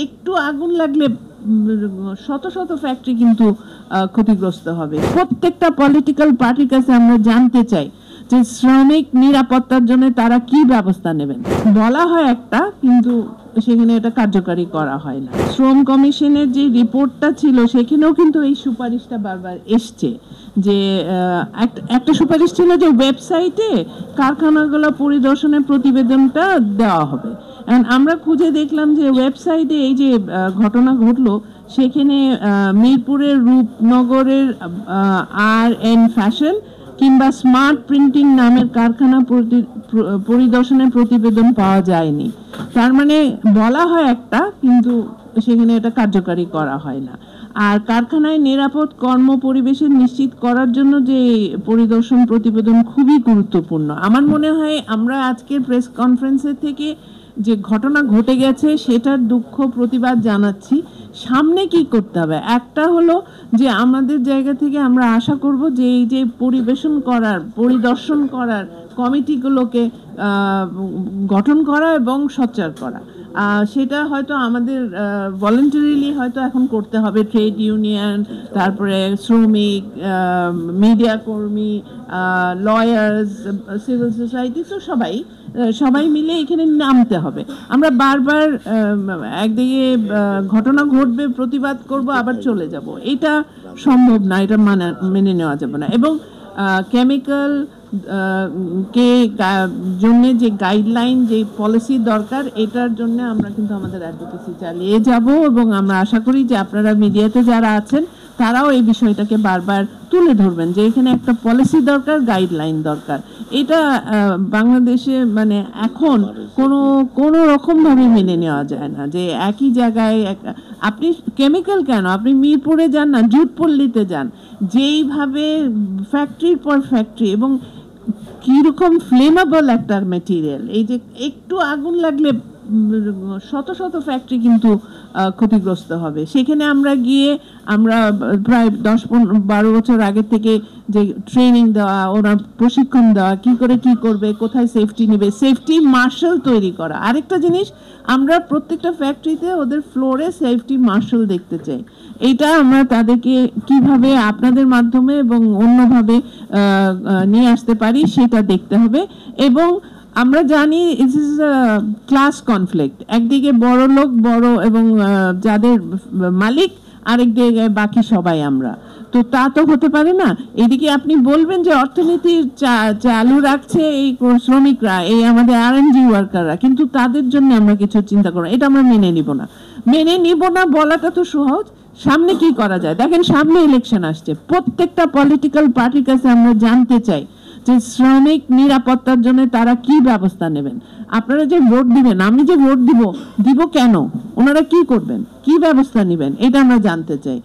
একটু আগুন লাগলে শত শত ফ্যাক্টরি কিন্তু ক্ষতিগ্রস্ত হবে। প্রত্যেকটা পলিটিক্যাল পার্টির কাছে আমরা জানতে চাই যে শ্রমিক নিরাপত্তার জন্য তারা কি ব্যবস্থা নেবেন। বলা হয় একটা, কিন্তু সেখানে এটা কার্যকারী করা হয় না। শ্রম কমিশনের যে রিপোর্টটা ছিল সেখানেও কিন্তু এই সুপারিশটা বারবার এসছে যে একটা সুপারিশ ছিল যে ওয়েবসাইটে কারখানাগুলো পরিদর্শনের প্রতিবেদনটা দেওয়া হবে। আমরা খুঁজে দেখলাম যে ওয়েবসাইটে এই যে ঘটনা ঘটলো সেখানে মিরপুরের রূপনগরের আর.এন. ফ্যাশন কিংবা স্মার্ট প্রিন্টিং নামের কারখানা পরিদর্শনের প্রতিবেদন পাওয়া যায়নি। তার মানে বলা হয় একটা, কিন্তু সেখানে এটা কার্যকারী করা হয় না। আর কারখানায় নিরাপদ কর্ম পরিবেশের নিশ্চিত করার জন্য যে পরিদর্শন প্রতিবেদন খুবই গুরুত্বপূর্ণ। আমার মনে হয় আমরা আজকের প্রেস কনফারেন্সের থেকে যে ঘটনা ঘটে গেছে সেটার দুঃখ প্রতিবাদ জানাচ্ছি। সামনে কি করতে হবে, একটা হলো যে আমাদের জায়গা থেকে আমরা আশা করব যে এই যে পরিদর্শন করার কমিটিগুলোকে গঠন করা এবং সোচ্চার করা, সেটা হয়তো আমাদের ভলেন্টারিলি হয়তো এখন করতে হবে। ট্রেড ইউনিয়ন, তারপরে শ্রমিক, মিডিয়া কর্মী, লয়ার্স, সিভিল সোসাইটি, তো সবাই মিলে এখানে নামতে হবে। আমরা বারবার একদিকে ঘটনা ঘটবে, প্রতিবাদ করব, আবার চলে যাব, এটা সম্ভব না, এটা মেনে নেওয়া যাবে না। এবং কেমিক্যাল কে জন্য যে গাইডলাইন, যে পলিসি দরকার, এটার জন্য আমরা কিন্তু আমাদের অ্যাডভোকেসি চালিয়ে যাব এবং আমরা আশা করি যে আপনারা মিডিয়াতে যারা আছেন তারাও এই বিষয়টাকে বারবার তুলে ধরবেন যে এখানে একটা পলিসি দরকার, গাইডলাইন দরকার। এটা বাংলাদেশে মানে এখন কোনো রকমভাবে মেনে নেওয়া যায় না যে একই জায়গায় আপনি কেমিক্যাল কেন, আপনি মিরপুরে যান না, জুটপল্লিতে যান, যেইভাবে ফ্যাক্টরির পর ফ্যাক্টরি এবং কীরকম ফ্লেমেবল একটা ম্যাটেরিয়াল, এই যে একটু আগুন লাগলে শত শত ফ্যাক্টরি কিন্তু ক্ষতিগ্রস্ত হবে। সেখানে আমরা গিয়ে আমরা প্রায় 10-12 বছর আগে থেকে যে ট্রেনিং দেওয়া, ওরা প্রশিক্ষণ দেওয়া, কি করে কি করবে, কোথায় সেফটি নেবে, সেফটি মার্শাল তৈরি করা। আরেকটা জিনিস, আমরা প্রত্যেকটা ফ্যাক্টরিতে ওদের ফ্লোরে সেফটি মার্শাল দেখতে চাই। এইটা আমরা তাদেরকে কিভাবে আপনাদের মাধ্যমে এবং অন্যভাবে নিয়ে আসতে পারি সেটা দেখতে হবে। এবং আমরা জানি ইট ইজ ক্লাস কনফ্লিক্ট, একদিকে বড় লোক বড় এবং যাদের মালিক, আরেক দিকে বাকি সবাই আমরা, তো তা তো হতে পারে না। এদিকে আপনি বলবেন যে অর্থনীতি চালু রাখছে এই শ্রমিকরা, এই আমাদের আর.এন.জি ওয়ার্কাররা, কিন্তু তাদের জন্য আমরা কিছু চিন্তা করব, এটা আমরা মেনে নিব না বলাটা তো সহজ। সামনে কি করা যায়, দেখেন সামনে ইলেকশন আসছে, প্রত্যেকটা পলিটিক্যাল পার্টির কাছে আমরা জানতে চাই যে শ্রমিক নিরাপত্তার জন্য তারা কি ব্যবস্থা নেবেন। আপনারা যে ভোট দিবেন, আমি যে ভোট দিব কেন, ওনারা কি করবেন, কি ব্যবস্থা নেবেন, এটা আমরা জানতে চাই।